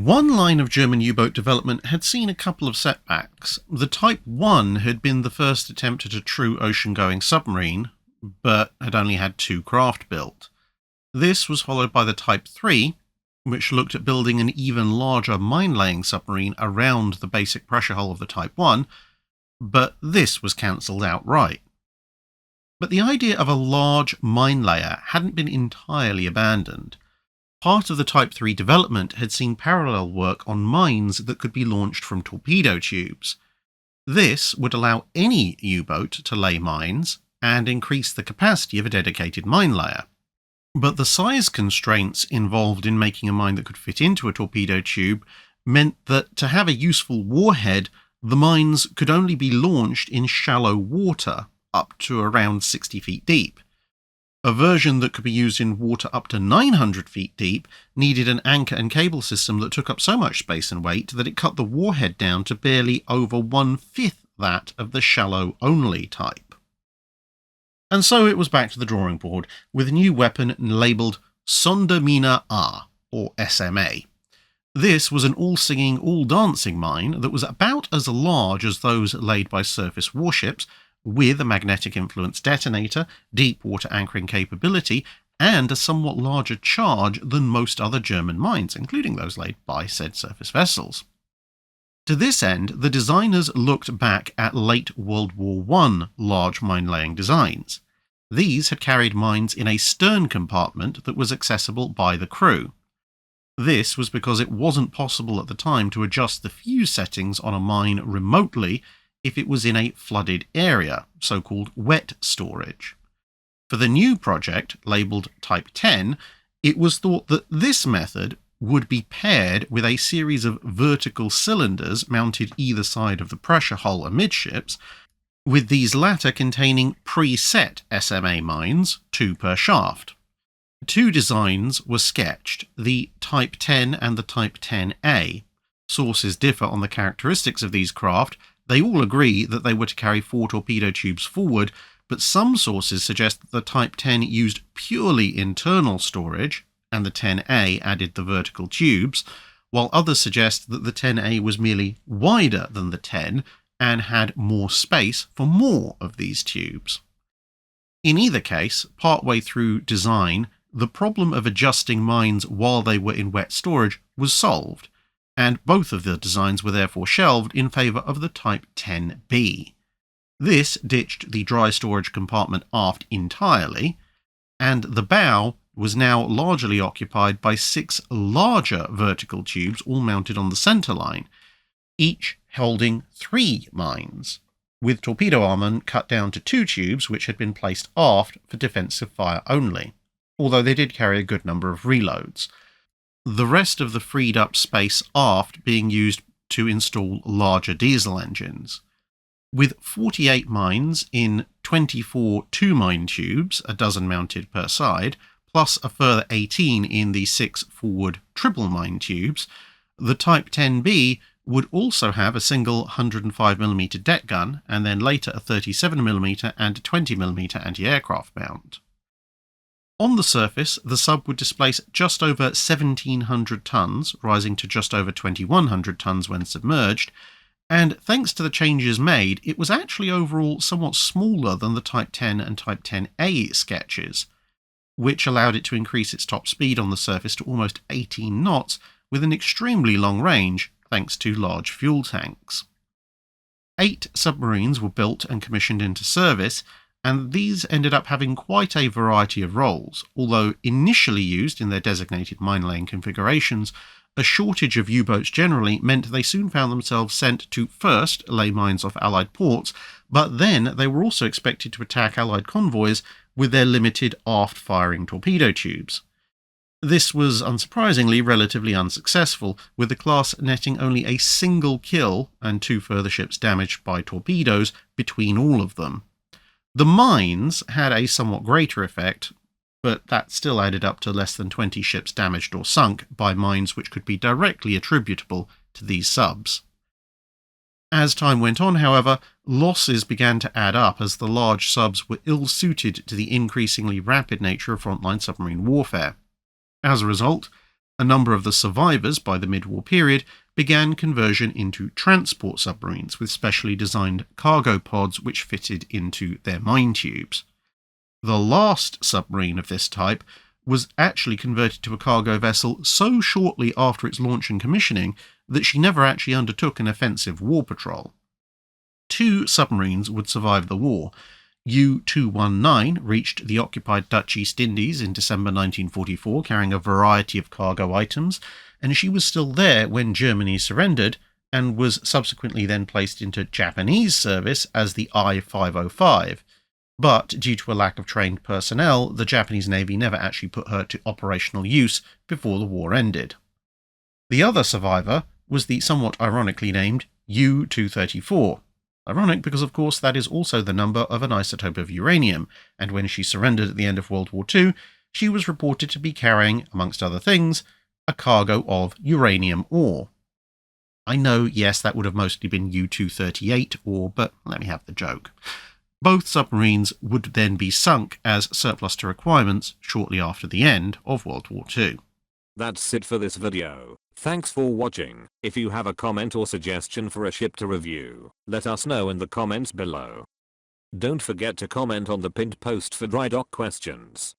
One line of German U-boat development had seen a couple of setbacks. The Type 1 had been the first attempt at a true ocean-going submarine, but had only had 2 craft built. This was followed by the Type 3, which looked at building an even larger mine-laying submarine around the basic pressure hull of the Type 1, but this was cancelled outright. But the idea of a large mine layer hadn't been entirely abandoned. Part of the Type 3 development had seen parallel work on mines that could be launched from torpedo tubes. This would allow any U-boat to lay mines and increase the capacity of a dedicated mine layer. But the size constraints involved in making a mine that could fit into a torpedo tube meant that to have a useful warhead, the mines could only be launched in shallow water, up to around 60 feet deep. A version that could be used in water up to 900 feet deep needed an anchor and cable system that took up so much space and weight that it cut the warhead down to barely over 1/5 that of the shallow-only type. And so it was back to the drawing board, with a new weapon labelled Sondermine A, or SMA. This was an all-singing, all-dancing mine that was about as large as those laid by surface warships, with a magnetic influence detonator, deep water anchoring capability, and a somewhat larger charge than most other German mines, including those laid by said surface vessels. To this end, the designers looked back at late World War I large mine-laying designs. These had carried mines in a stern compartment that was accessible by the crew. This was because it wasn't possible at the time to adjust the fuse settings on a mine remotely if it was in a flooded area, so-called wet storage. For the new project, labelled Type 10, it was thought that this method would be paired with a series of vertical cylinders mounted either side of the pressure hull amidships, with these latter containing preset SMA mines, 2 per shaft. 2 designs were sketched, the Type 10 and the Type 10A. Sources differ on the characteristics of these craft. They all agree that they were to carry 4 torpedo tubes forward, but some sources suggest that the Type 10 used purely internal storage, and the 10A added the vertical tubes, while others suggest that the 10A was merely wider than the 10 and had more space for more of these tubes. In either case, partway through design, the problem of adjusting mines while they were in wet storage was solved, and both of the designs were therefore shelved in favour of the Type 10B. This ditched the dry storage compartment aft entirely, and the bow was now largely occupied by 6 larger vertical tubes all mounted on the centre line, each holding 3 mines, with torpedo armament cut down to 2 tubes which had been placed aft for defensive fire only, although they did carry a good number of reloads. The rest of the freed up space aft being used to install larger diesel engines. With 48 mines in 24 2-mine tubes, a dozen mounted per side, plus a further 18 in the 6 forward triple mine tubes, the Type 10B would also have a single 105mm deck gun, and then later a 37mm and 20mm anti-aircraft mount. On the surface, the sub would displace just over 1,700 tons, rising to just over 2,100 tons when submerged, and thanks to the changes made, it was actually overall somewhat smaller than the Type 10 and Type 10A sketches, which allowed it to increase its top speed on the surface to almost 18 knots with an extremely long range, thanks to large fuel tanks. 8 submarines were built and commissioned into service, and these ended up having quite a variety of roles. Although initially used in their designated mine-laying configurations, a shortage of U-boats generally meant they soon found themselves sent to first lay mines off Allied ports, but then they were also expected to attack Allied convoys with their limited aft-firing torpedo tubes. This was unsurprisingly relatively unsuccessful, with the class netting only a single kill and 2 further ships damaged by torpedoes between all of them. The mines had a somewhat greater effect, but that still added up to less than 20 ships damaged or sunk by mines which could be directly attributable to these subs. As time went on, however, losses began to add up as the large subs were ill-suited to the increasingly rapid nature of frontline submarine warfare. As a result, A number of the survivors by the mid-war period began conversion into transport submarines with specially designed cargo pods which fitted into their mine tubes. The last submarine of this type was actually converted to a cargo vessel so shortly after its launch and commissioning that she never actually undertook an offensive war patrol. 2 submarines would survive the war. U-219 reached the occupied Dutch East Indies in December 1944 carrying a variety of cargo items, and she was still there when Germany surrendered and was subsequently then placed into Japanese service as the I-505. But due to a lack of trained personnel, the Japanese Navy never actually put her to operational use before the war ended. The other survivor was the somewhat ironically named U-234. Ironic because, of course, that is also the number of an isotope of uranium, and when she surrendered at the end of World War II, she was reported to be carrying, amongst other things, a cargo of uranium ore. I know, yes, that would have mostly been U-238 ore, but let me have the joke. Both submarines would then be sunk as surplus to requirements shortly after the end of World War II. That's it for this video. Thanks for watching. If you have a comment or suggestion for a ship to review, let us know in the comments below. Don't forget to comment on the pinned post for dry dock questions.